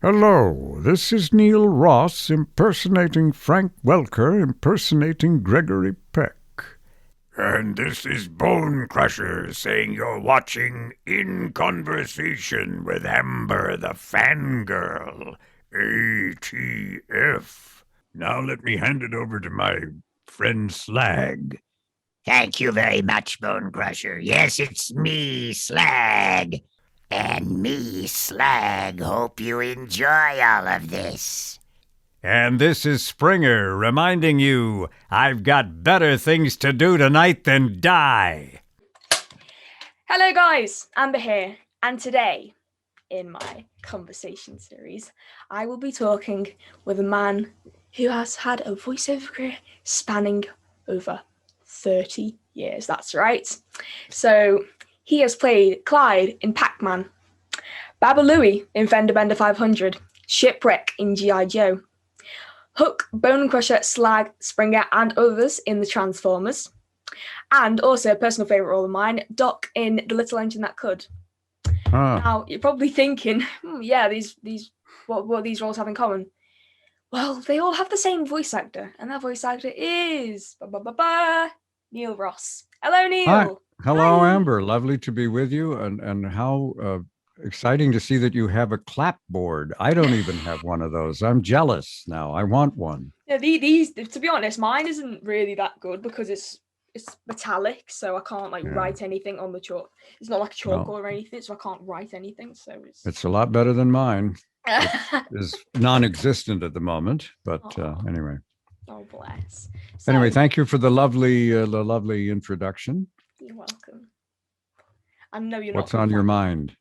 Hello, this is Neil Ross impersonating Frank Welker impersonating Gregory Peck. And this is Bonecrusher saying you're watching In Conversation with Amber the Fangirl, ATF. Now let me hand it over to my friend Slag. Thank you very much, Bonecrusher. Yes, it's me, Slag. And me, Slag. Hope you enjoy all of this. And this is Springer reminding you I've got better things to do tonight than die. Hello guys, Amber here, and today, in my conversation series, I will be talking with a man who has had a voiceover career spanning over 30 years, that's right. So, he has played Clyde in Pac-Man, Louie in Fender Bender 500, Shipwreck in G.I. Joe, Hook, Bonecrusher, Slag, Springer, and others in the Transformers. And also a personal favourite role of mine, Doc in The Little Engine That Could. Now, you're probably thinking, what these roles have in common? Well, they all have the same voice actor, and that voice actor is Neil Ross. Hello, Neil. Hi. Hello, Hi. Amber. Lovely to be with you, and how exciting to see that you have a clapboard. I don't even have one of those. I'm jealous now. I want one. Yeah, these, to be honest, mine isn't really that good because it's metallic, so I can't write anything on the chalk. It's not like a chalk or anything, so I can't write anything. So it's a lot better than mine. It is non-existent at the moment, but anyway. Oh bless. So, anyway, thank you for the lovely introduction. You're welcome. I know you're What's not. on your mind?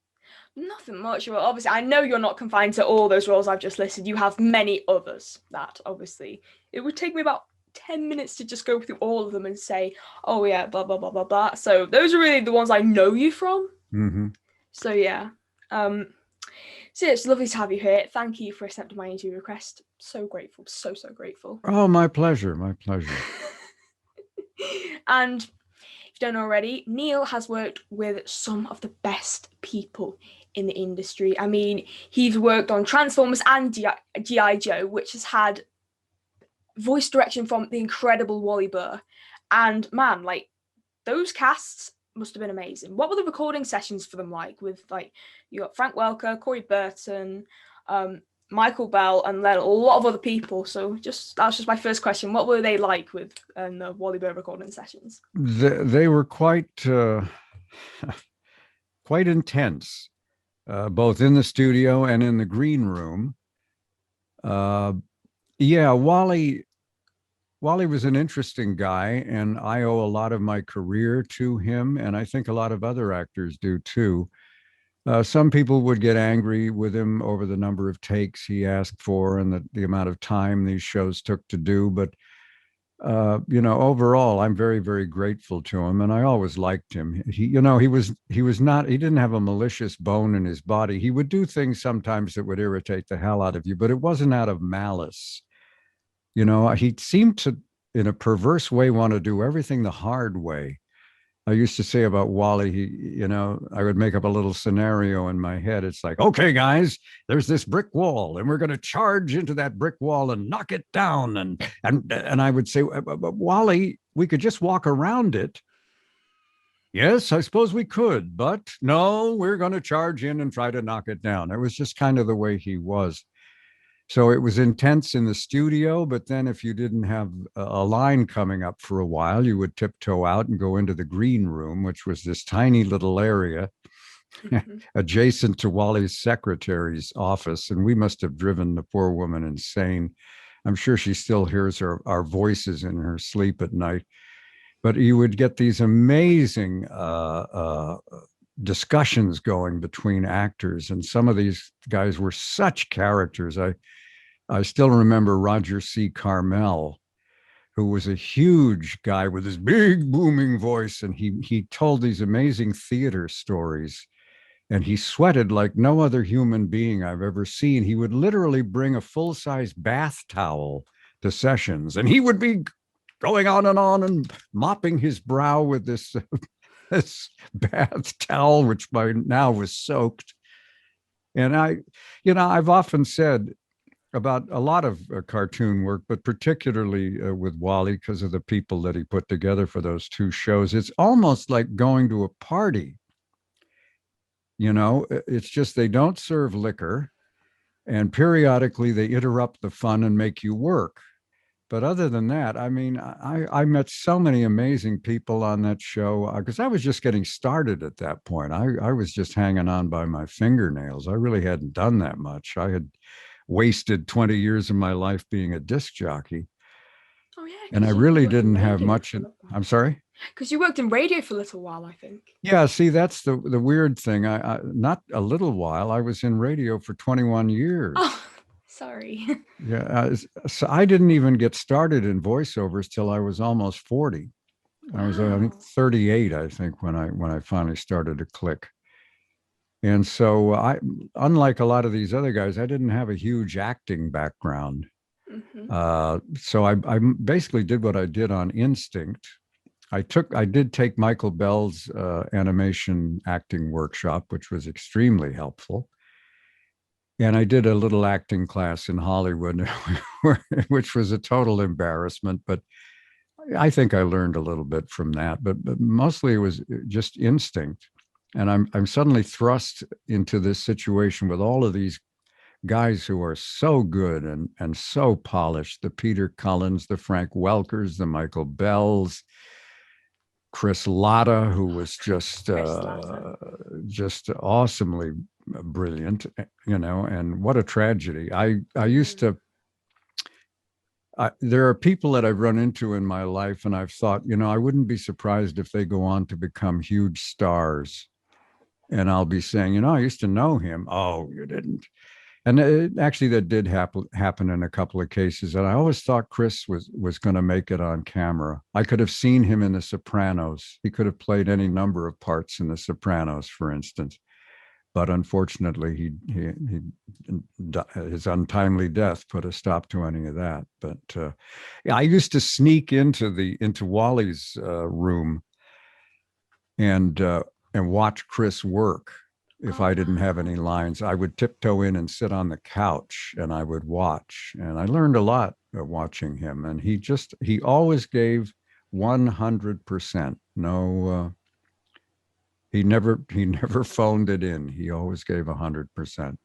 Nothing much. Well, obviously, I know you're not confined to all those roles I've just listed. You have many others that obviously it would take me about 10 minutes to just go through all of them and say, oh yeah, blah, blah, blah, blah, blah. So those are really the ones I know you from. Mm-hmm. So yeah. So it's lovely to have you here. Thank you for accepting my interview request. So grateful. So grateful. Oh, my pleasure. My pleasure. And if you don't know already, Neil has worked with some of the best people in the industry. I mean, he's worked on Transformers and G.I. Joe, which has had voice direction from the incredible Wally Burr. And man, those casts must have been amazing. What were the recording sessions for them like? With you got Frank Welker, Corey Burton, Michael Bell, and then a lot of other people. So that's just my first question. What were they like with the Wally Burr recording sessions? They were quite quite intense, both in the studio and in the green room. Yeah, Wally was an interesting guy, and I owe a lot of my career to him, and I think a lot of other actors do too. Some people would get angry with him over the number of takes he asked for and the amount of time these shows took to do, but overall, I'm very, very grateful to him, and I always liked him. He didn't have a malicious bone in his body. He would do things sometimes that would irritate the hell out of you, but it wasn't out of malice. He seemed to, in a perverse way, want to do everything the hard way. I used to say about Wally, I would make up a little scenario in my head. It's like, okay, guys, there's this brick wall, and we're going to charge into that brick wall and knock it down. And I would say, Wally, we could just walk around it. Yes, I suppose we could, but no, we're going to charge in and try to knock it down. It was just kind of the way he was. So it was intense in the studio, but then if you didn't have a line coming up for a while, you would tiptoe out and go into the green room, which was this tiny little area adjacent to Wally's secretary's office. And we must have driven the poor woman insane. I'm sure she still hears our voices in her sleep at night. But you would get these amazing discussions going between actors, and some of these guys were such characters. I still remember Roger C. Carmel, who was a huge guy with his big booming voice, and he told these amazing theater stories, and he sweated like no other human being I've ever seen. He would literally bring a full-size bath towel to sessions, and he would be going on and mopping his brow with this bath towel, which by now was soaked. And I've often said about a lot of cartoon work, but particularly with Wally, because of the people that he put together for those two shows, it's almost like going to a party. It's just they don't serve liquor, and periodically they interrupt the fun and make you work. But other than that, I mean, I met so many amazing people on that show because I was just getting started at that point. I was just hanging on by my fingernails. I really hadn't done that much. I had wasted 20 years of my life being a disc jockey. Oh yeah, And I really didn't have much. I'm sorry? Because you worked in radio for a little while, I think. Yeah, see, that's the weird thing. I not a little while. I was in radio for 21 years. Oh, sorry. Yeah, so I didn't even get started in voiceovers till I was almost 40. Wow. I was, I think, 38, I think, when I finally started to click. And so unlike a lot of these other guys, I didn't have a huge acting background. So I basically did what I did on instinct. I did take Michael Bell's animation acting workshop, which was extremely helpful. And I did a little acting class in Hollywood, which was a total embarrassment, but I think I learned a little bit from that, but mostly it was just instinct. And I'm suddenly thrust into this situation with all of these guys who are so good and so polished, the Peter Cullens, the Frank Welkers, the Michael Bells, Chris Latta, who was just awesomely brilliant, and what a tragedy. I used to, there are people that I've run into in my life and I've thought, I wouldn't be surprised if they go on to become huge stars. And I'll be saying, I used to know him. Oh, you didn't. And actually that did happen in a couple of cases. And I always thought Chris was going to make it on camera. I could have seen him in The Sopranos. He could have played any number of parts in The Sopranos, for instance. But unfortunately, his untimely death put a stop to any of that. But I used to sneak into Wally's room and watch Chris work. If I didn't have any lines, I would tiptoe in and sit on the couch and I would watch. And I learned a lot watching him. And he always gave 100%. No, he never phoned it in. He always gave 100%.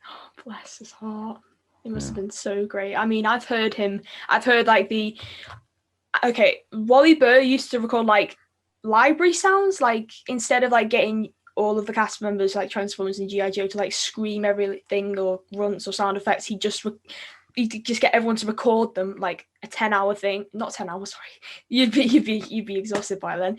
Oh, bless his heart. It must have been so great. I mean, I've heard like Wally Burr used to record like library sounds, like instead of like getting all of the cast members like Transformers and G.I. Joe to like scream everything or grunts or sound effects, he'd just get everyone to record them like a 10-hour thing. Not 10 hours, sorry. You'd be exhausted by then.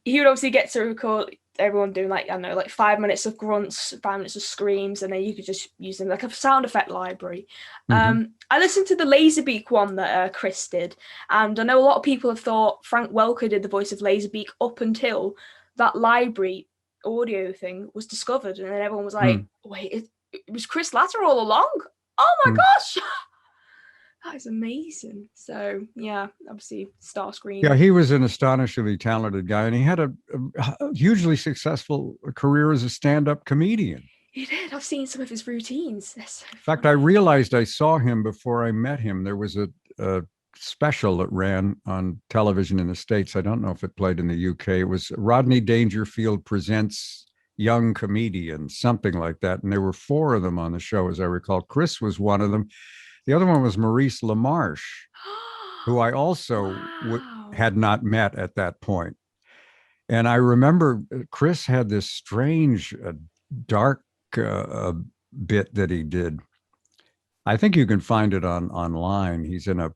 He would obviously get to record everyone doing like, I don't know, like 5 minutes of grunts, 5 minutes of screams, and then you could just use them like a sound effect library. I listened to the Laserbeak one that Chris did, and I know a lot of people have thought Frank Welker did the voice of Laserbeak up until that library audio thing was discovered, and then everyone was like, wait, it was Chris Latta all along? Oh my gosh. That is amazing. So yeah, obviously Starscream. Yeah, he was an astonishingly talented guy, and he had a hugely successful career as a stand-up comedian. He did. I've seen some of his routines. In fact, I realized I saw him before I met him. There was a special that ran on television in the States. I don't know if it played in the UK. It was Rodney Dangerfield Presents Young Comedians, something like that. And there were 4 of them on the show, as I recall. Chris was one of them. The other one was Maurice LaMarche, who I also had not met at that point. And I remember Chris had this strange, dark bit that he did. I think you can find it online. He's in a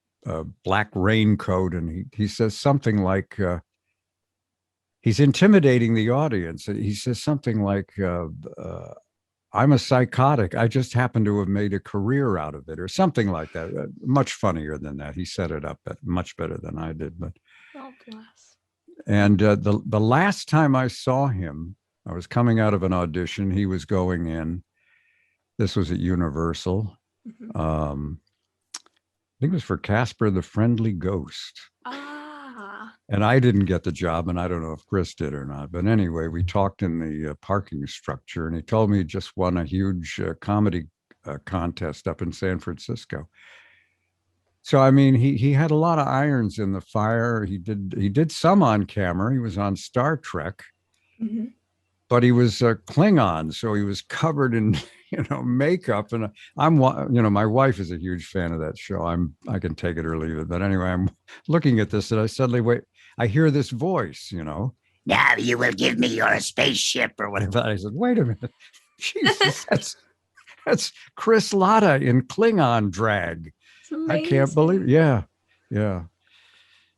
black raincoat, and he says something like, he's intimidating the audience. He says something like, I'm a psychotic. I just happen to have made a career out of it, or something like that. Much funnier than that. He set it up much better than I did. But oh, bless. And the last time I saw him, I was coming out of an audition. He was going in. This was at Universal. I think it was for Casper the Friendly Ghost. And I didn't get the job, and I don't know if Chris did or not. But anyway, we talked in the parking structure, and he told me he just won a huge comedy contest up in San Francisco. So I mean, he had a lot of irons in the fire. He did some on camera. He was on Star Trek, Hmm. but he was a Klingon, so he was covered in makeup. And my wife is a huge fan of that show. I can take it or leave it. But anyway, I'm looking at this, and I suddenly wait. I hear this voice, Now you will give me your spaceship or whatever. I said, wait a minute, Jesus, that's Chris Latta in Klingon drag. I can't believe it. Yeah, yeah.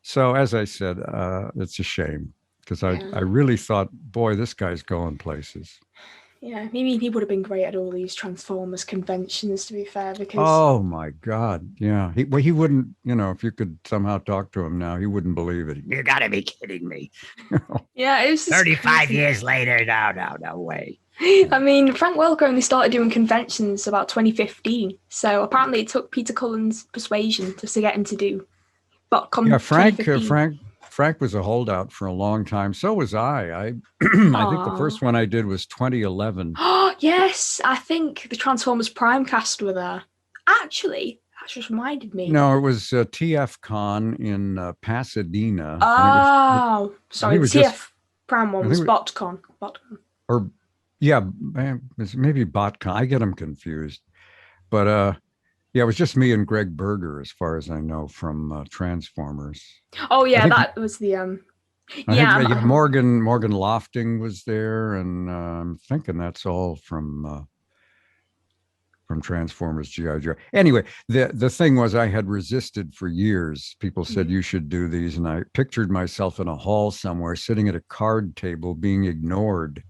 So as I said, it's a shame because I really thought, boy, this guy's going places. Yeah, maybe he would have been great at all these Transformers conventions, to be fair, because... Oh, my God. Yeah. He wouldn't, if you could somehow talk to him now, he wouldn't believe it. You gotta be kidding me. Yeah, it was 35 years later. No way. I mean, Frank Welker only started doing conventions about 2015. So apparently it took Peter Cullen's persuasion to get him to do BotCon. Yeah, Frank was a holdout for a long time. So was I. I think the first one I did was 2011. Oh, yes. I think the Transformers Primecast were there. Actually, that just reminded me. No, it was TF Con in Pasadena. Oh, sorry. The TF Prime one was BotCon. Or, yeah, maybe BotCon. I get them confused. But, yeah, it was just me and Greg Berger, as far as I know, from Transformers. Oh yeah, that was the I think Morgan Lofting was there, and I'm thinking that's all from Transformers GI Joe. Anyway, the thing was, I had resisted for years. People said you should do these, and I pictured myself in a hall somewhere, sitting at a card table, being ignored.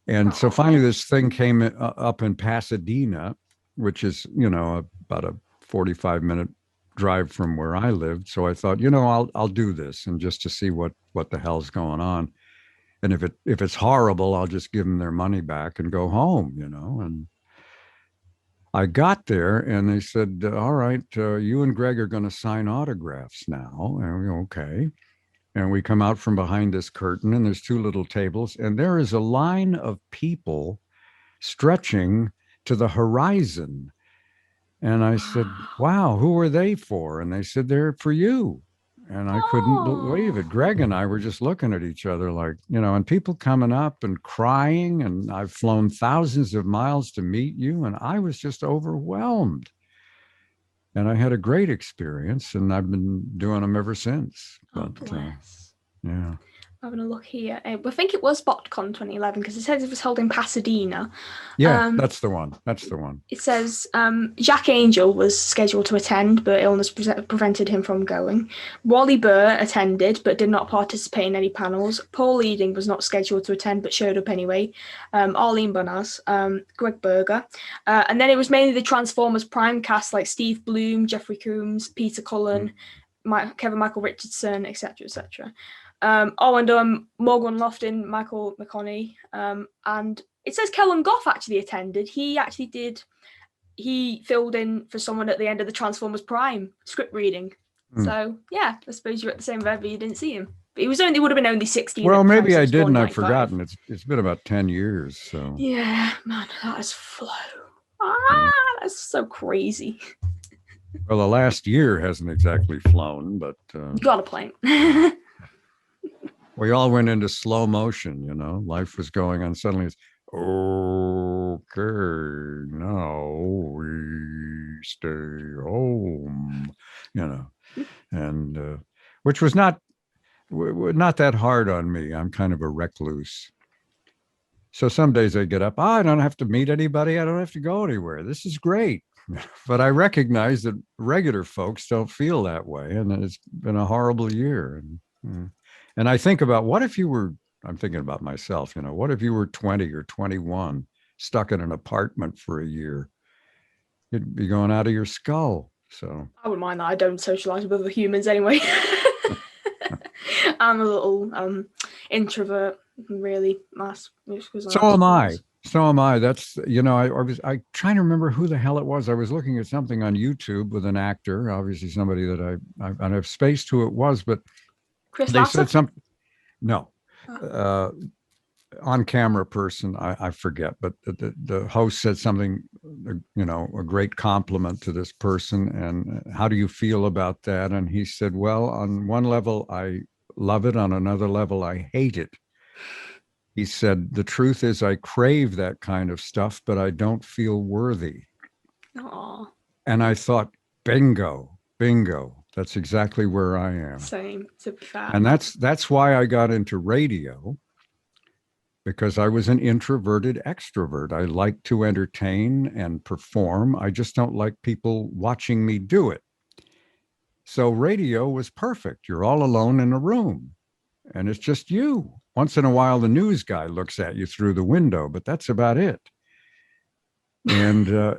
And so finally, this thing came up in Pasadena, which is, about a 45-minute drive from where I lived. So I thought, I'll do this, and just to see what the hell's going on. And if it's horrible, I'll just give them their money back and go home, And I got there, and they said, all right, you and Greg are going to sign autographs now. And we go, okay. And we come out from behind this curtain, and there's two little tables, and there is a line of people stretching to the horizon. And I said, wow, who are they for? And they said, they're for you. And I couldn't believe it. Greg and I were just looking at each other like, and people coming up and crying. And I've flown thousands of miles to meet you. And I was just overwhelmed. And I had a great experience, and I've been doing them ever since. But, yeah. Having a look here. I think it was BotCon 2011 because it says it was held in Pasadena. Yeah, that's the one. It says Jack Angel was scheduled to attend, but illness prevented him from going. Wally Burr attended, but did not participate in any panels. Paul Eading was not scheduled to attend, but showed up anyway. Arlene Bonaz, Greg Berger. And then it was mainly the Transformers Primecast, like Steve Bloom, Jeffrey Combs, Peter Cullen, Kevin Michael Richardson, etc., etc. And Morgan Lofton, Michael McConney, and it says Kellen Goff actually attended. He filled in for someone at the end of the Transformers Prime script reading. So yeah, I suppose you're at the same event, but you didn't see him. But he would have been only 16. Well, maybe I did, and I've forgotten. It's been about 10 years. So yeah, man, that has flown. That's so crazy. Well, the last year hasn't exactly flown, but you got a plane. We all went into slow motion, life was going on. Suddenly it's, okay, now we stay home, and which was not that hard on me. I'm kind of a recluse. So some days I get up, I don't have to meet anybody. I don't have to go anywhere. This is great. But I recognize that regular folks don't feel that way. And it's been a horrible year. And I think about, what if you were, I'm thinking about myself, what if you were 20 or 21, stuck in an apartment for a year? You'd be going out of your skull. So I wouldn't mind that. I don't socialize with other humans anyway. I'm a little introvert, really. So am I. That's, I trying to remember who the hell it was. I was looking at something on YouTube with an actor, obviously somebody that I have spaced who it was, but Chris They Latta? said something. No. Oh. On camera person, I forget, but the host said something, a great compliment to this person. And how do you feel about that? And he said, well, on one level, I love it. On another level, I hate it. He said, the truth is I crave that kind of stuff, but I don't feel worthy. Aw, And I thought, bingo, bingo. That's exactly where I am. same, to be fair. And that's why I got into radio, because I was an introverted extrovert. I like to entertain and perform. I just don't like people watching me do it. So radio was perfect. You're all alone in a room and it's just you. Once in a while, the news guy looks at you through the window, but that's about it. And,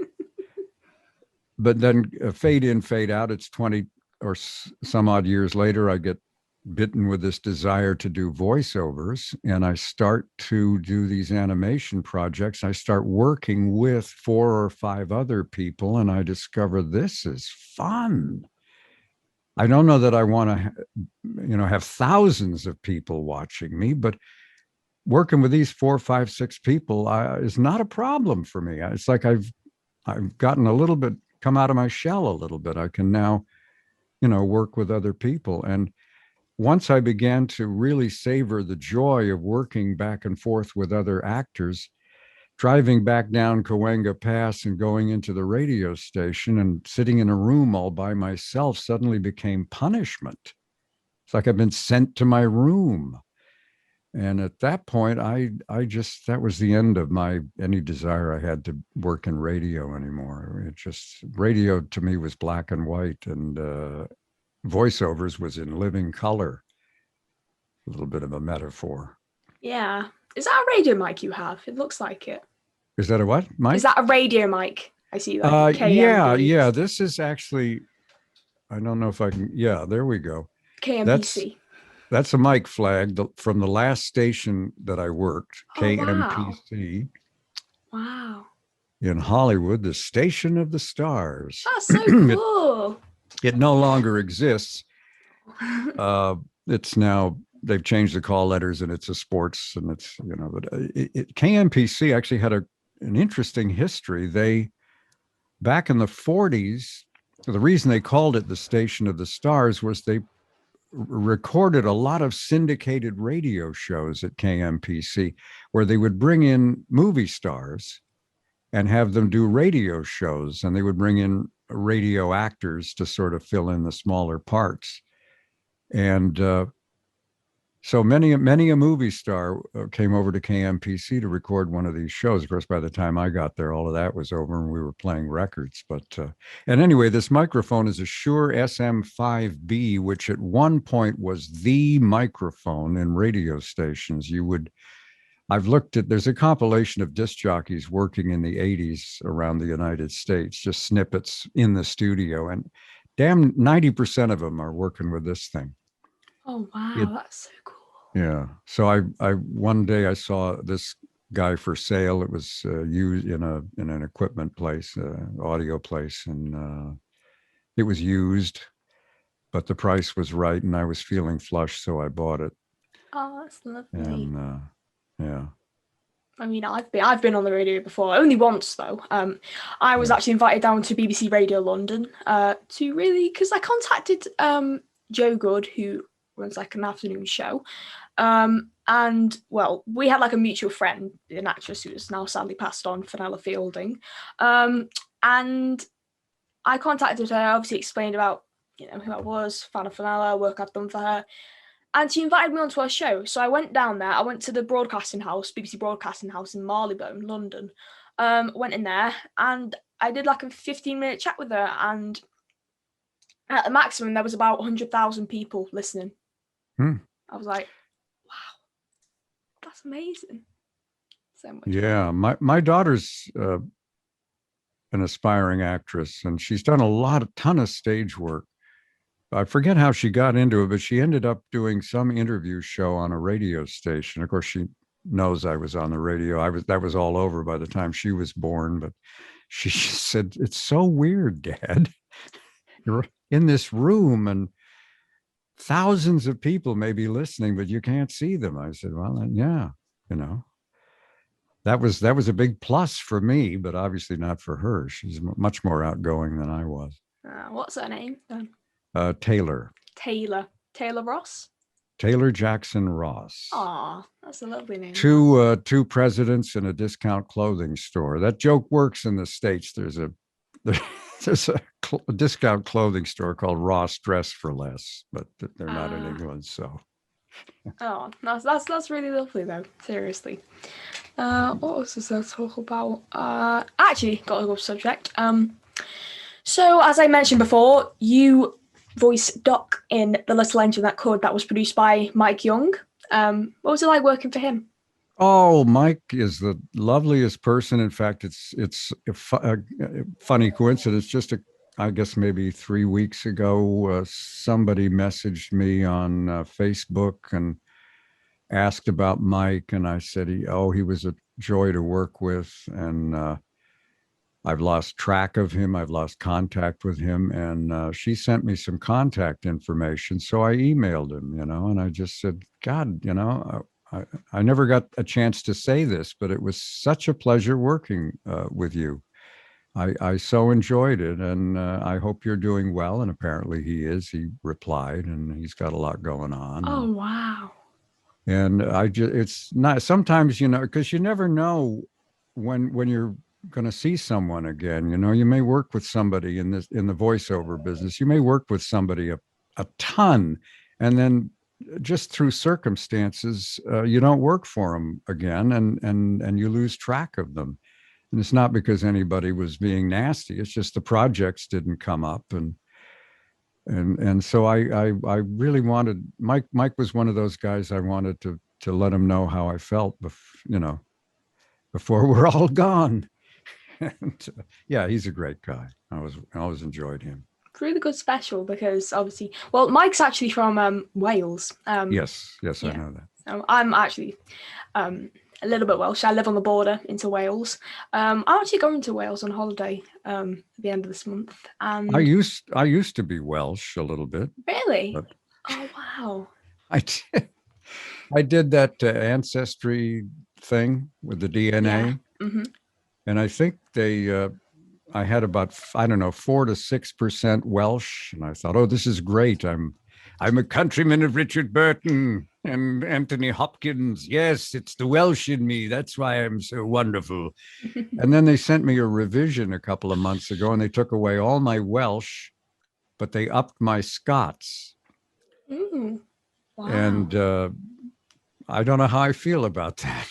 but then fade in, fade out. It's 20 or some odd years later, I get bitten with this desire to do voiceovers, and I start to do these animation projects. I start working with 4 or 5 other people, and I discover this is fun. I don't know that I want to, have thousands of people watching me, but working with these 4, 5, 6 people is not a problem for me. It's like I've gotten a little bit, come out of my shell a little bit. I can now, work with other people. And once I began to really savor the joy of working back and forth with other actors, driving back down Cahuenga Pass and going into the radio station and sitting in a room all by myself suddenly became punishment. It's like I've been sent to my room. And at that point, that was the end of any desire I had to work in radio anymore. Radio to me was black and white, and voiceovers was in living color. A little bit of a metaphor. Yeah. Is that a radio mic you have? It looks like it. Is that a what, Mike? Is that a radio mic? I see that. Yeah. This is actually, I don't know if I can. Yeah, there we go. KMPC. That's a mic flag from the last station that I worked, KMPC. Wow. In Hollywood, the Station of the Stars. That's so cool. It no longer exists. It's now, they've changed the call letters and it's a sports, and it's, but KMPC actually had an interesting history. Back in the 40s, the reason they called it the Station of the Stars was they recorded a lot of syndicated radio shows at KMPC where they would bring in movie stars and have them do radio shows, and they would bring in radio actors to sort of fill in the smaller parts. And so many a movie star came over to KMPC to record one of these shows. Of course, by the time I got there, all of that was over and we were playing records. But and anyway, this microphone is a Shure SM5B, which at one point was the microphone in radio stations. I've looked at, there's a compilation of disc jockeys working in the 80s around the United States, just snippets in the studio, and damn 90% of them are working with this thing. Oh, wow, that's so cool. Yeah. So I one day I saw this guy for sale. It was used in an equipment place, audio place, and it was used, but the price was right, and I was feeling flush, so I bought it. Oh, that's lovely. And yeah. I mean, I've been on the radio before, only once though. I was actually invited down to BBC Radio London because I contacted Joe Good, who runs like an afternoon show, and well, we had like a mutual friend, an actress who is now sadly passed on, Fenella Fielding, and I contacted her. I obviously explained about who I was, fan of Fenella, work I've done for her. And she invited me onto her show. So I went down there. I went to the broadcasting house, BBC Broadcasting House in Marylebone, London. Went in there and I did like a 15-minute chat with her. And at the maximum, there was about 100,000 people listening. I was like, wow, that's amazing. So much Yeah, my daughter's an aspiring actress, and she's done a ton of stage work. I forget how she got into it, but she ended up doing some interview show on a radio station. Of course, she knows I was on the radio. That was all over by the time she was born, but she said, "It's so weird, Dad. You're in this room and thousands of people may be listening, but you can't see them. I said, well, yeah, you know, that was a big plus for me, but obviously not for her. She's much more outgoing than I was. What's her name then? Taylor. Taylor Ross? Taylor Jackson Ross. Aw, that's a lovely name. Two presidents in a discount clothing store. That joke works in the States. There's a discount clothing store called Ross Dress for Less, but they're not in England. So. Oh, that's really lovely though. Seriously. What else is there to talk about? Actually, got a good subject. So as I mentioned before, you voiced Doc in The Little Engine That Could, that was produced by Mike Young. What was it like working for him? Oh, Mike is the loveliest person. In fact, it's a funny coincidence. Just I guess maybe 3 weeks ago, somebody messaged me on Facebook and asked about Mike, and I said, he was a joy to work with, and I've lost track of him. I've lost contact with him, and she sent me some contact information. So I emailed him, and I just said, God, I never got a chance to say this, but it was such a pleasure working with you. I so enjoyed it, and I hope you're doing well. And apparently he is. He replied, and he's got a lot going on. Oh, wow. And it's not sometimes, because you never know when you're going to see someone again. You may work with somebody in the voiceover business. You may work with somebody a ton, and then just through circumstances, you don't work for them again, and you lose track of them. And it's not because anybody was being nasty. It's just the projects didn't come up, and so I really wanted Mike. Mike was one of those guys I wanted to let him know how I felt, before we're all gone. And, yeah, he's a great guy. I always enjoyed him. Really good special, because obviously, well, Mike's actually from Wales. Yes, yeah. I know that. So I'm actually a little bit Welsh. I live on the border into Wales. I'm actually going to Wales on holiday at the end of this month. And I used to be Welsh a little bit. Really? But Oh, wow. I did that ancestry thing with the DNA. Yeah. Mm-hmm. And I think I had about, 4 to 6% Welsh. And I thought, oh, this is great. I'm a countryman of Richard Burton and Anthony Hopkins. Yes, it's the Welsh in me. That's why I'm so wonderful. And then they sent me a revision a couple of months ago, and they took away all my Welsh, but they upped my Scots. Ooh, wow. And I don't know how I feel about that.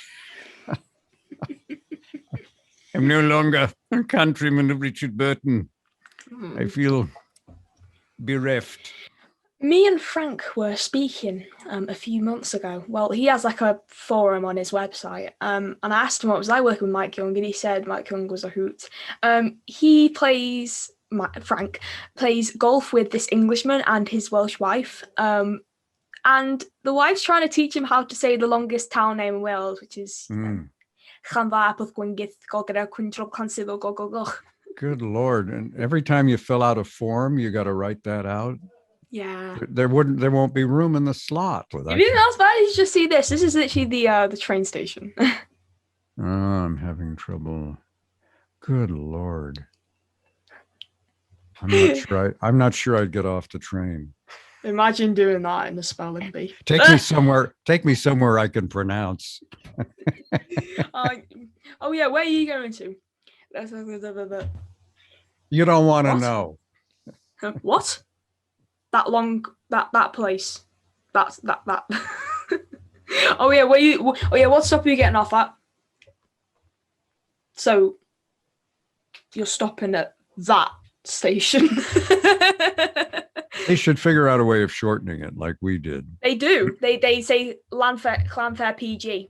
I'm no longer a countryman of Richard Burton. I feel bereft. Me and Frank were speaking a few months ago. Well, he has like a forum on his website. And I asked him what it was like working with Mike Young, and he said Mike Young was a hoot. Frank plays golf with this Englishman and his Welsh wife. And the wife's trying to teach him how to say the longest town name in Wales, which is Good Lord. And every time you fill out a form, you got to write that out. Yeah. There won't be room in the slot. If you didn't else bad, you just see this. This is literally the train station. Oh, I'm having trouble. Good Lord. I'm not sure I'd get off the train. Imagine doing that in the spelling bee. Take me somewhere I can pronounce. Oh yeah, where are you going to? You don't want to know. What? That place. That. Oh yeah, what stop are you getting off at? So you're stopping at that station. They should figure out a way of shortening it like we did. They do. They say Clanfair PG.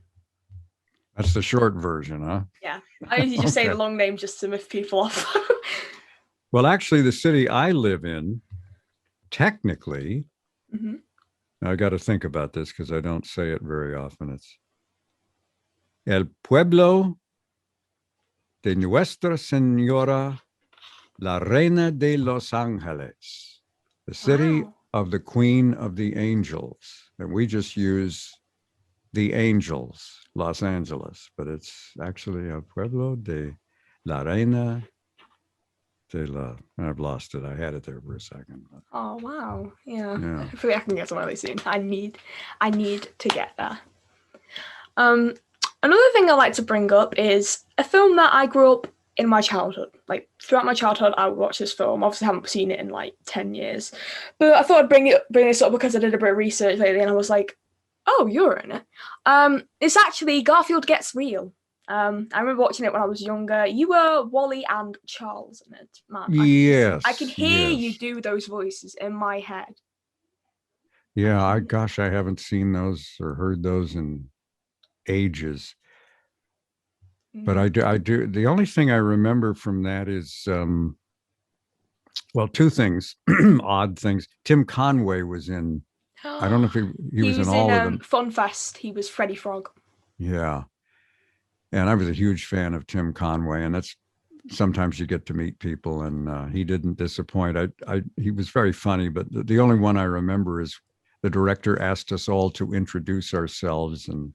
That's the short version, huh? Yeah. I usually just say the long name just to miff people off. Well, actually, the city I live in, technically, I got to think about this because I don't say it very often. It's El Pueblo de Nuestra Señora, la Reina de Los Angeles. The city of the Queen of the Angels. And we just use the Angels, Los Angeles, but it's actually a Pueblo de la Reina de la. I've lost it. I had it there for a second. But, Oh wow, yeah. yeah. Hopefully I can get some really soon. I need to get there. Another thing I like to bring up is a film that I grew up in my childhood. Like throughout my childhood, I would watch this film. Obviously, I haven't seen it in like 10 years, but I thought I'd bring this up because I did a bit of research lately, and I was like, "Oh, you're in it." It's actually Garfield Gets Real. I remember watching it when I was younger. You were Wally and Charles in it, man. Yes. I can hear yes. you do those voices in my head. Yeah, I haven't seen those or heard those in ages. But I do. The only thing I remember from that is, well, two things, odd things. Tim Conway was in. I don't know if he was in all of them. Fun Fest. He was Freddy Frog. Yeah, and I was a huge fan of Tim Conway, and that's sometimes you get to meet people, and he didn't disappoint. He was very funny, but the only one I remember is the director asked us all to introduce ourselves and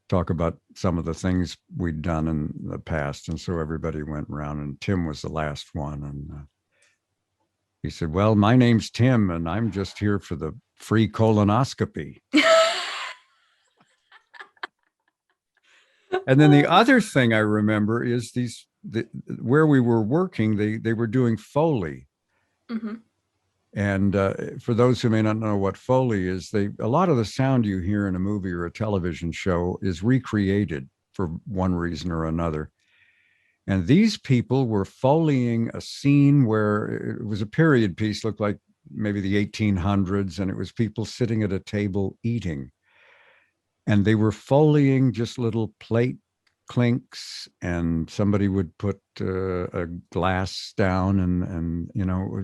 talk about some of the things we'd done in the past. And so everybody went around, and Tim was the last one. And he said, "Well, my name's Tim, and I'm just here for the free colonoscopy." And then the other thing I remember is where we were working, they were doing Foley. Mm-hmm. And for those who may not know what Foley is, a lot of the sound you hear in a movie or a television show is recreated for one reason or another. And these people were Foleying a scene where it was a period piece, looked like maybe the 1800s, and it was people sitting at a table eating. And they were Foleying just little plate clinks, and somebody would put a glass down, and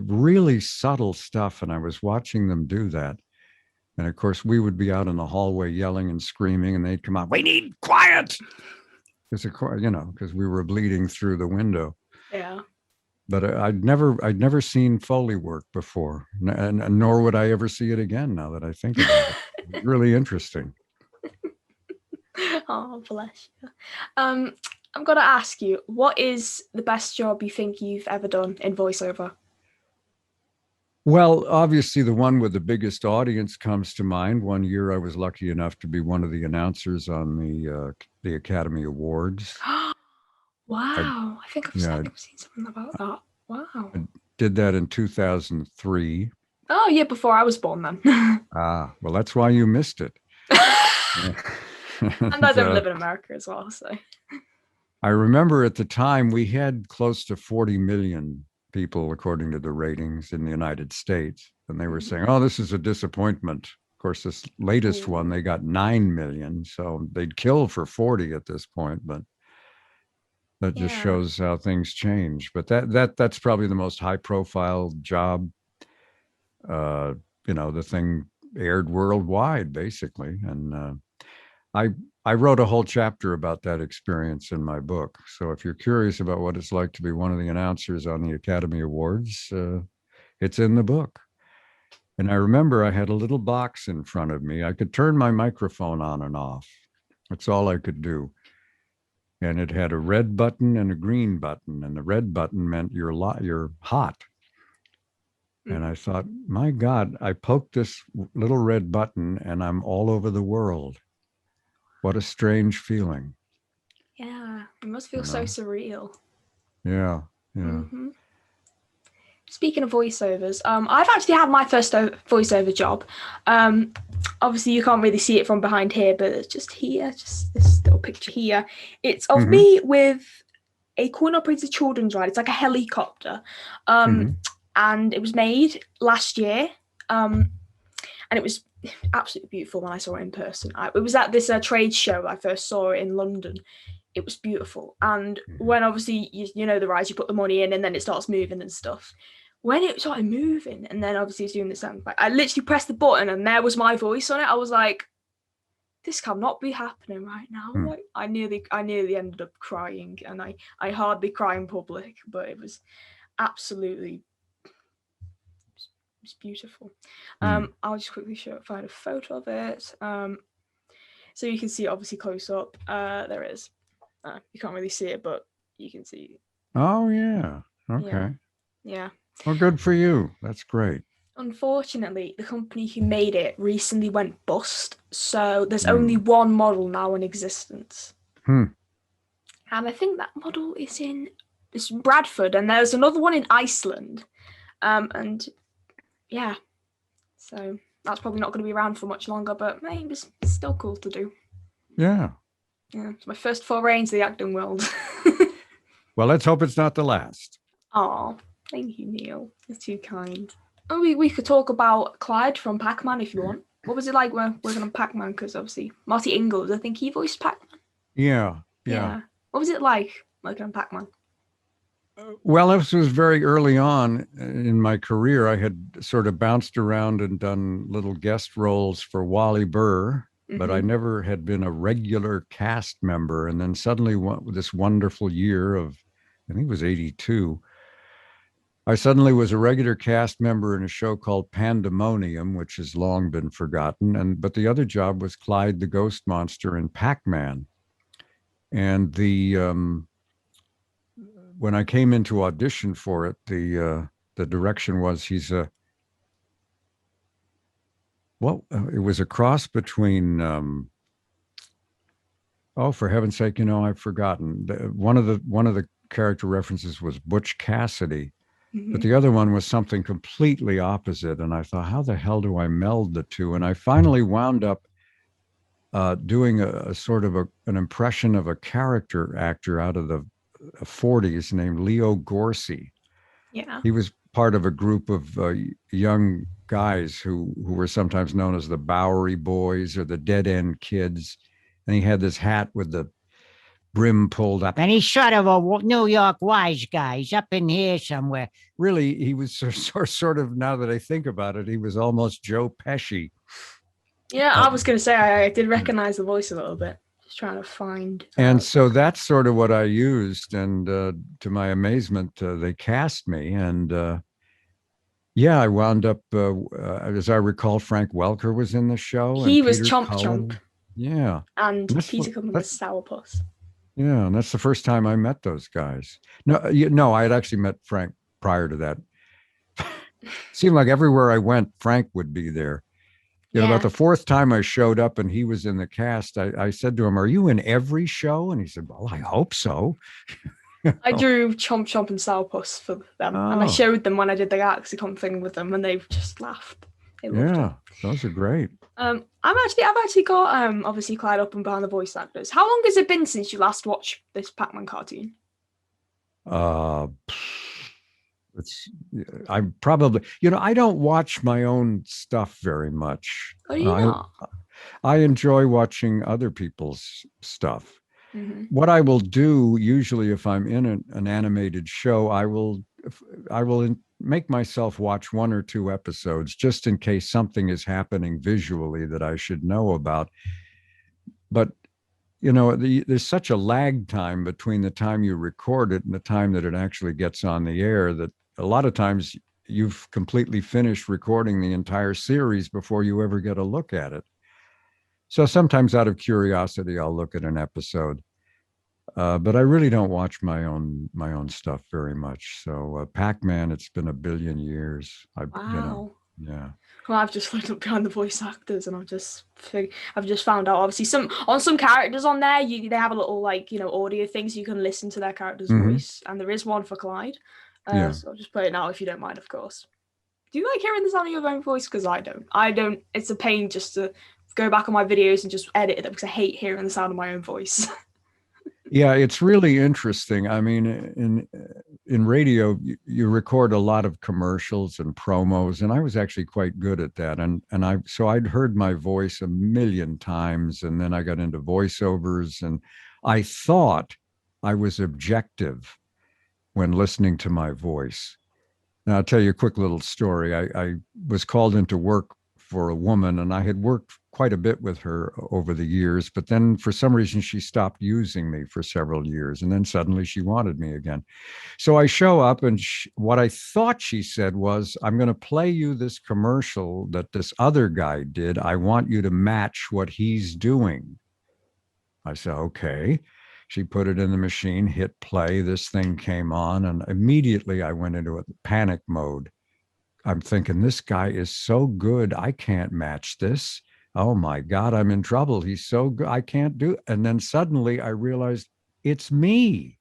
really subtle stuff. And I was watching them do that. And of course, we would be out in the hallway yelling and screaming, and they'd come out, "We need quiet," because we were bleeding through the window. Yeah. But I'd never seen Foley work before, and nor would I ever see it again. Now that I think about it, it's really interesting. Oh, bless you. I'm going to ask you, what is the best job you think you've ever done in voiceover? Well, obviously, the one with the biggest audience comes to mind. One year, I was lucky enough to be one of the announcers on the Academy Awards. Wow. I think I've seen something about that. Wow. I did that in 2003. Oh, yeah, before I was born then. Well, that's why you missed it. And I don't live in America as well, so. I remember at the time we had close to 40 million people, according to the ratings in the United States. And they were saying, "Oh, this is a disappointment." Of course, this latest one, they got 9 million. So they'd kill for 40 at this point, but that just shows how things change. But that's probably the most high profile job. The thing aired worldwide, basically. And I wrote a whole chapter about that experience in my book. So if you're curious about what it's like to be one of the announcers on the Academy Awards, it's in the book. And I remember I had a little box in front of me. I could turn my microphone on and off. That's all I could do. And it had a red button and a green button. And the red button meant you're hot. And I thought, my God, I poked this little red button and I'm all over the world. What a strange feeling. Yeah, it must feel so surreal. Yeah. Mm-hmm. Speaking of voiceovers, I've actually had my first voiceover job. Obviously, you can't really see it from behind here, but it's just here, just this little picture here. It's of me with a coin-operated children's ride. It's like a helicopter. And it was made last year. And it was absolutely beautiful when I saw it in person. It was at this trade show I first saw it in London. It was beautiful. And when obviously, you know the ride, you put the money in and then it starts moving and stuff. When it started moving and then obviously it's doing the sound, I literally pressed the button and there was my voice on it. I was like, this cannot be happening right now. Like I nearly ended up crying, and I hardly cry in public, but it was absolutely It's beautiful. Mm. I'll just quickly find a photo of it. So you can see it obviously close up. There it is. You can't really see it, but you can see. Oh, yeah. Okay. Yeah. Well, good for you. That's great. Unfortunately, the company who made it recently went bust, so there's Hmm. only one model now in existence. Hmm. And I think that model is in Bradford, and there's another one in Iceland. And yeah, so that's probably not going to be around for much longer, but maybe it's still cool to do. Yeah. Yeah, it's my first foray into the acting world. Well, let's hope it's not the last. Oh, thank you, Neil. You're too kind. Oh, we could talk about Clyde from Pac-Man if you want. What was it like working on Pac-Man? Because obviously Marty Ingalls, I think he voiced Pac-Man. Yeah. What was it like working on Pac-Man? Well, this was very early on in my career. I had sort of bounced around and done little guest roles for Wally Burr, but I never had been a regular cast member. And then suddenly, this wonderful year of, I think it was 82, I suddenly was a regular cast member in a show called Pandemonium, which has long been forgotten. But the other job was Clyde the Ghost Monster in Pac-Man. And when I came in to audition for it, the direction was it was a cross between oh, for heaven's sake, I've forgotten. One of the character references was Butch Cassidy, but the other one was something completely opposite. And I thought, how the hell do I meld the two? And I finally wound up doing a sort of an impression of a character actor out of the 40s named Leo Gorcey. Yeah. He was part of a group of young guys who were sometimes known as the Bowery Boys or the Dead End Kids. And he had this hat with the brim pulled up. And he's sort of a New York wise guy. He's up in here somewhere. Really, he was sort of, now that I think about it, he was almost Joe Pesci. Yeah, I was going to say, I did recognize the voice a little bit. Just trying to find. And so that's sort of what I used. And to my amazement, they cast me. And I wound up, as I recall, Frank Welker was in the show. He and was Peter Chomp Cullen. Chomp. Yeah. And Peter Cullen was Sourpuss. Yeah, and that's the first time I met those guys. No, I had actually met Frank prior to that. Seemed like everywhere I went, Frank would be there. About the fourth time I showed up and he was in the cast, I said to him, "Are you in every show?" And he said, "Well, I hope so." I drew Chomp Chomp and Sourpuss for them, and I showed them when I did the Galaxycon thing with them, and they just laughed. They loved it. Those are great. I've actually got obviously Clyde up and behind the voice actors. How long has it been since you last watched this Pac-Man cartoon? I probably, I don't watch my own stuff very much. Oh, do you not? I enjoy watching other people's stuff. Mm-hmm. What I will do usually if I'm in an animated show, I will make myself watch one or two episodes just in case something is happening visually that I should know about. But there's such a lag time between the time you record it and the time that it actually gets on the air that a lot of times you've completely finished recording the entire series before you ever get a look at it. So sometimes out of curiosity, I'll look at an episode. But I really don't watch my own stuff very much. So Pac-Man, it's been a billion years. Wow. Yeah. Well, I've just looked up behind the voice actors, and I've just found out. Obviously, some characters on there, they have a little audio thing so you can listen to their character's voice, and there is one for Clyde. So I'll just play it now if you don't mind, of course. Do you like hearing the sound of your own voice? Because I don't. It's a pain just to go back on my videos and just edit it because I hate hearing the sound of my own voice. Yeah, it's really interesting. I mean, in radio, you record a lot of commercials and promos, and I was actually quite good at that. And so I'd heard my voice a million times, and then I got into voiceovers, and I thought I was objective when listening to my voice. Now, I'll tell you a quick little story. I was called into work for a woman, and I had worked quite a bit with her over the years, but then for some reason she stopped using me for several years, and then suddenly she wanted me again. So I show up, and what I thought she said was, I'm going to play you this commercial that this other guy did. I want you to match what he's doing. I said, okay. She put it in the machine, hit play. This thing came on, and immediately I went into a panic mode. I'm thinking, this guy is so good. I can't match this. Oh my God, I'm in trouble. He's so good. I can't do it. And then suddenly I realized it's me.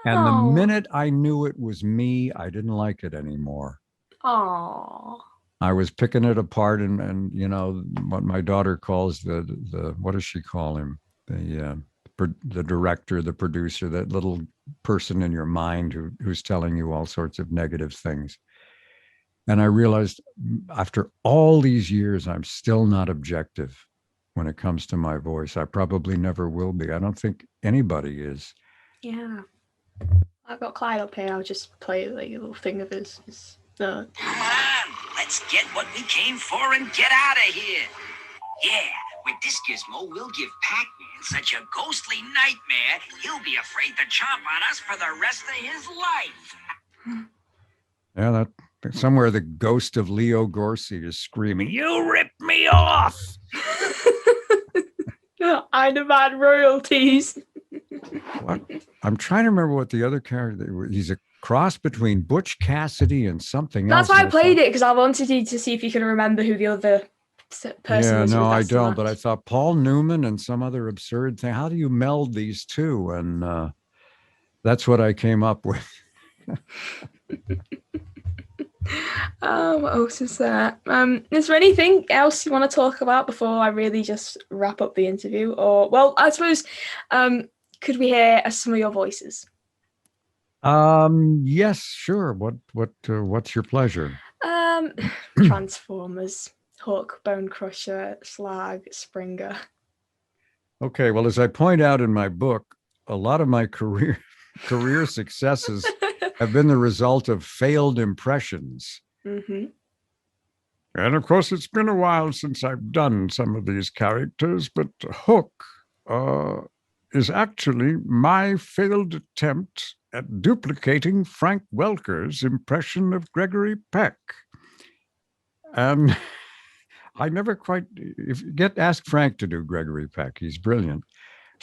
And the minute I knew it was me, I didn't like it anymore. Oh. I was picking it apart, and you know what my daughter calls the what does she call him? The director, the producer, that little person in your mind who's telling you all sorts of negative things. And I realized after all these years, I'm still not objective when it comes to my voice. I probably never will be. I don't think anybody is. Yeah. I've got Clyde up here. I'll just play like a little thing of his Come on, let's get what we came for and get out of here. Yeah, with this gizmo, we'll give Pac-Man such a ghostly nightmare, he'll be afraid to chomp on us for the rest of his life. Yeah, that somewhere the ghost of Leo Gorcey is screaming, "You ripped me off!" I demand royalties. What? I'm trying to remember what the other character. He's a cross between Butch Cassidy and something else. That's why I played it, because I wanted you to see if you could remember who the other person yeah, was. no, I don't. But I thought Paul Newman and some other absurd thing. How do you meld these two? And that's what I came up with. What else is there? Is there anything else you want to talk about before I really just wrap up the interview? Or, well, I suppose, could we hear some of your voices? Yes, sure. What's your pleasure? Transformers, Hook, Bonecrusher, Slag, Springer. Okay, well, as I point out in my book, a lot of my career successes have been the result of failed impressions. Mm-hmm. And of course, it's been a while since I've done some of these characters, but Hook is actually my failed attempt at duplicating Frank Welker's impression of Gregory Peck. And I never quite, ask Frank to do Gregory Peck. He's brilliant.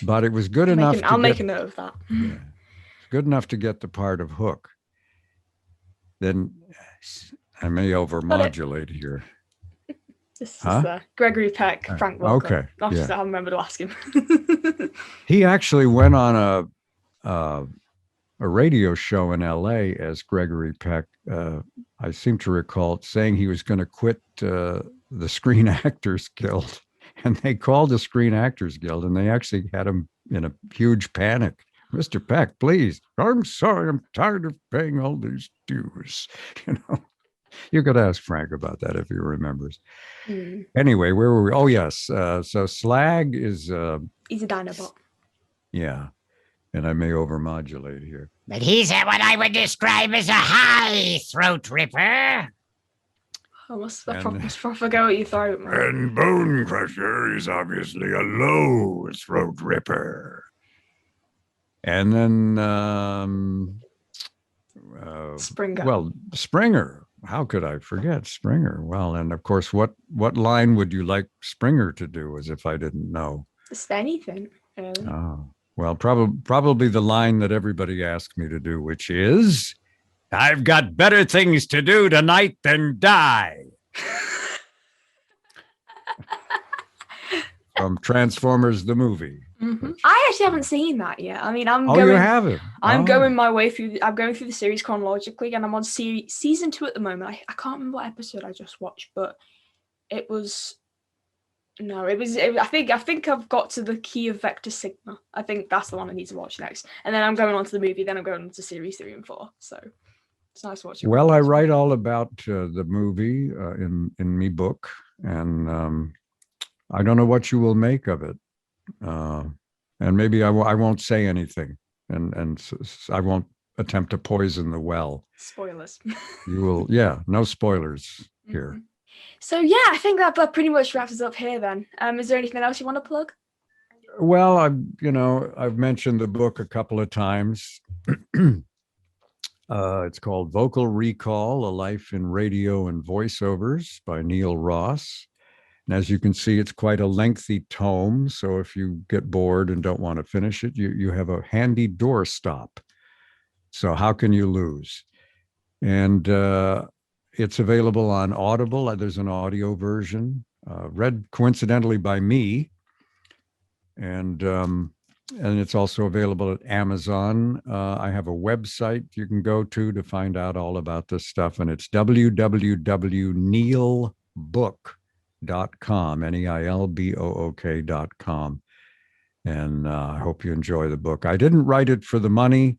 But it was good enough. I'll make a note of that. Yeah, good enough to get the part of Hook. Then I may overmodulate here. This is Gregory Peck, Frank Welker. Okay. I'll remember to ask him. He actually went on a radio show in LA as Gregory Peck. I seem to recall saying he was going to quit the Screen Actors Guild. And they called the Screen Actors Guild, and they actually had him in a huge panic. "Mr. Peck, please." "I'm sorry, I'm tired of paying all these dues." You could ask Frank about that if he remembers. Anyway, where were we? Oh, yes. So Slag is... he's a Dinobot. Yeah. And I may overmodulate here. But he's what I would describe as a high throat ripper. Oh, must proper go at your throat, man. And Bonecrusher is obviously a low throat ripper. And then Springer. Well, Springer. How could I forget Springer? Well, and of course, what line would you like Springer to do, as if I didn't know? Just anything, really. Oh, well, probably the line that everybody asked me to do, which is, "I've got better things to do tonight than die." From Transformers the movie. Mm-hmm. I actually haven't seen that yet. I mean, you haven't? I'm going my way through. I'm going through the series chronologically, and I'm on season 2 at the moment. I can't remember what episode I just watched, but it was. I think I've got to the Key of Vector Sigma. I think that's the one I need to watch next, and then I'm going on to the movie. Then I'm going on to series 3 and 4. So it's nice watching. Well, I write all about the movie in me book, and I don't know what you will make of it. And maybe I won't say anything, and I won't attempt to poison the well. Spoilers. You will, no spoilers here. So yeah, I think that pretty much wraps us up here then. Is there anything else you want to plug? Well, I've mentioned the book a couple of times. It's called Vocal Recall, A Life in Radio and Voiceovers by Neil Ross. And as you can see, it's quite a lengthy tome. So if you get bored and don't want to finish it, you have a handy doorstop. So how can you lose? And it's available on Audible. There's an audio version, read coincidentally by me. And it's also available at Amazon. I have a website you can go to find out all about this stuff, and it's www.neilbook.com, neilbook.com. And I hope you enjoy the book. I didn't write it for the money,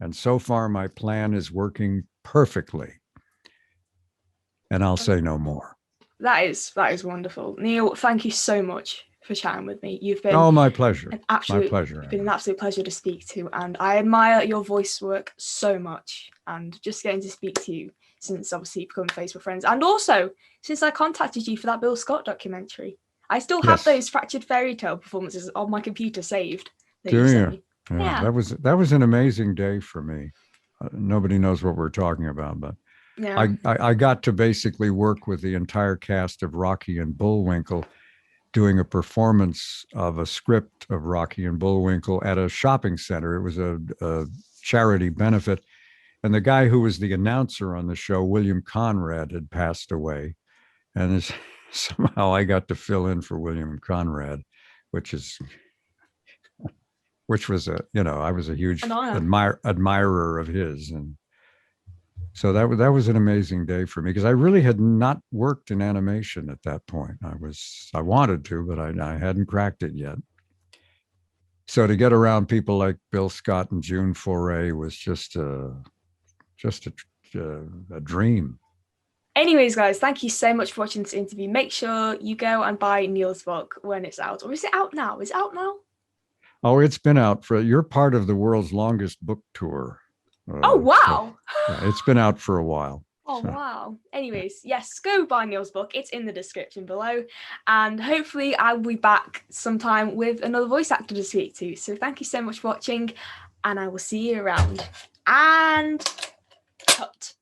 and so far my plan is working perfectly. And I'll say no more. That is wonderful. Neil, thank you so much for chatting with me. You've been my pleasure. My pleasure. It's been an absolute pleasure to speak to, and I admire your voice work so much. And just getting to speak to you since obviously becoming Facebook friends, and also since I contacted you for that Bill Scott documentary, I still have those Fractured Fairy Tale performances on my computer saved. Do you? Yeah, that was an amazing day for me. Nobody knows what we're talking about, but yeah. I got to basically work with the entire cast of Rocky and Bullwinkle, doing a performance of a script of Rocky and Bullwinkle at a shopping center. It was a charity benefit. And the guy who was the announcer on the show, William Conrad, had passed away. And somehow I got to fill in for William Conrad, which was I was a huge admirer of his. And so that was an amazing day for me, because I really had not worked in animation at that point. I wanted to, but I hadn't cracked it yet. So to get around people like Bill Scott and June Foray was just a dream. Anyways, guys, thank you so much for watching this interview. Make sure you go and buy Neil's book when it's out. Or is it out now? Is it out now? Oh, it's been out you're part of the world's longest book tour. Oh, wow. So, it's been out for a while. Oh, wow. Anyways, yes, go buy Neil's book. It's in the description below. And hopefully I'll be back sometime with another voice actor to speak to. So thank you so much for watching, and I will see you around. And cut.